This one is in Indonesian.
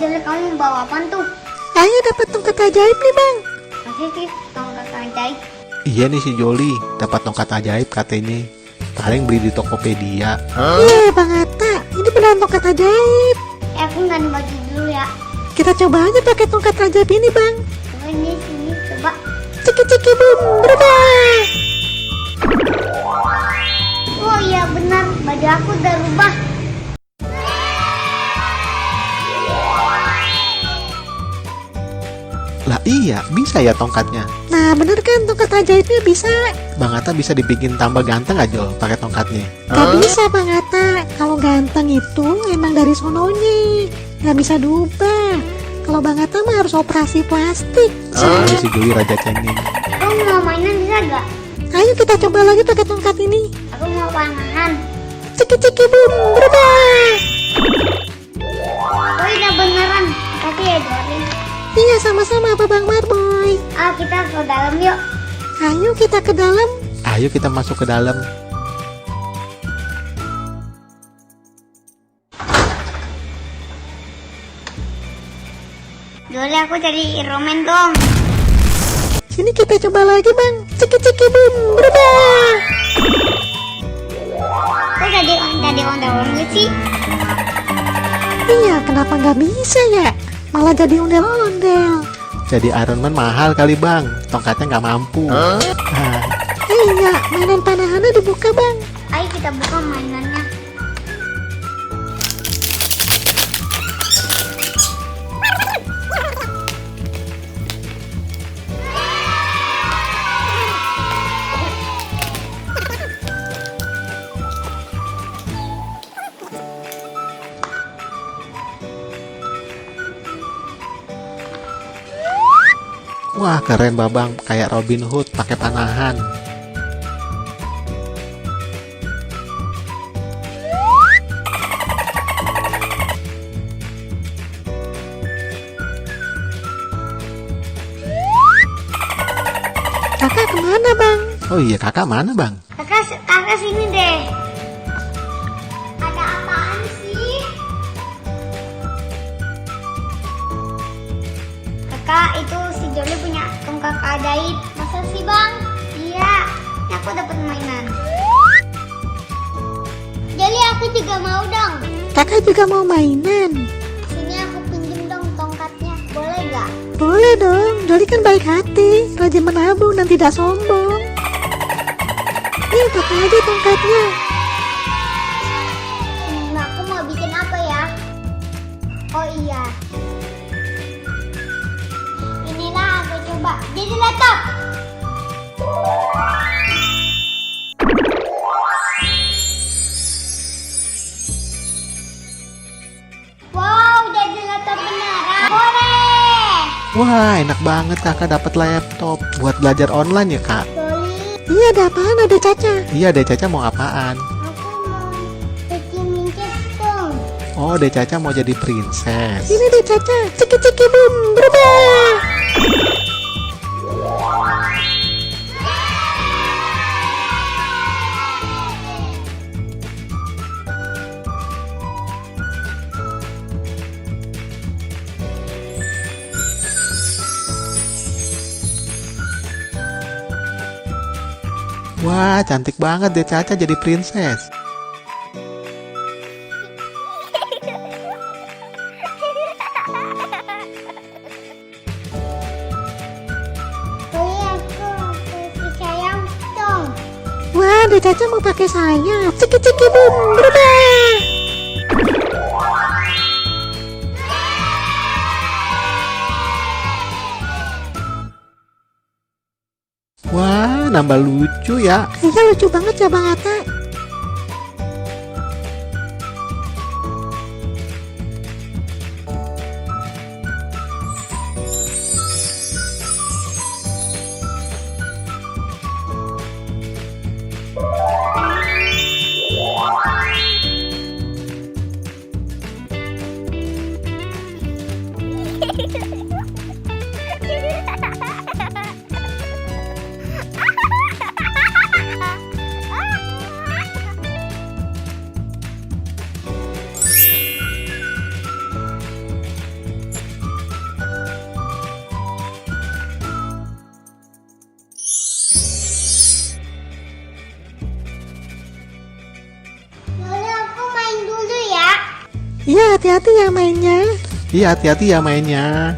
Jole, kamu bawa apaan tuh? Ayo dapat tongkat ajaib nih bang. Masih sih tongkat ajaib. Iya nih si Joli, dapat tongkat ajaib katanya. Paling beli di Tokopedia. Bang Atta, ini beneran tongkat ajaib. Aku ganti baju dulu ya. Kita coba aja pakai tongkat ajaib ini bang. Coba ini sini, coba. Ciki ciki boom, berubah. Oh iya benar, baju aku udah rubah. Lah iya, bisa ya tongkatnya. Nah bener kan tongkat ajaibnya bisa. Bang Atta bisa dibikin tambah ganteng gak Jol pakai tongkatnya? Gak bisa Bang Atta. Kalau ganteng itu emang dari sononya, gak bisa diubah. Kalau Bang Atta mah harus operasi plastik. Soalnya si Joli raja cengeng. Kamu mau mainan bisa gak? Ayo kita coba lagi pakai tongkat ini. Aku mau panahan. Ciki ciki boom, berubah. Oh iya beneran. Makasih ya Jole. Iya sama-sama apa Bang Marboy. Kita ke dalam yuk. Ayo kita ke dalam. Ayo kita masuk ke dalam. Jole, aku jadi Iron dong. Sini kita coba lagi bang. Ciki ciki boom, berubah. Kok jadi ondel-ondel sih? Iya kenapa nggak bisa ya? Malah jadi ondel-ondel. Jadi Iron Man mahal kali bang, tongkatnya nggak mampu. Iya mainan panahannya dibuka bang. Ayo kita buka mainannya. Wah keren babang, kayak Robin Hood pakai panahan. Kakak kemana bang? Oh iya kakak mana bang? Kakak sini deh. Ada apaan sih? Kakak, itu si Joli punya tongkat ajaib. Masa sih bang? Iya, ini aku dapat mainan. Joli, aku juga mau dong. Kakak juga mau mainan. Sini aku pinjem dong tongkatnya. Boleh gak? Boleh dong, Joli kan baik hati, rajin menabung dan tidak sombong. Nih pakai aja tongkatnya. Aku mau bikin apa ya? Oh iya. Inilah aku coba. Jadi laptop. Wow, jadi laptop beneran. Boleh. Wah enak banget kakak dapat laptop buat belajar online ya kak. Joli, Iya ada apaan ada Caca? Iya deh Caca mau apaan? aku mau bikin minces dong. Oh deh Caca mau jadi princess. Sini deh Caca, ciki ciki boom, berubah. Wah cantik banget deh Caca jadi princess. Joli, aku kasih sayang dong. Wah ada Caca mau pakai sayap, ciki ciki boom, berubah. Wah nambah lucu ya. Iya lucu banget ya Bang Atta. Iya, hati-hati ya mainnya. Iya, hati-hati ya mainnya.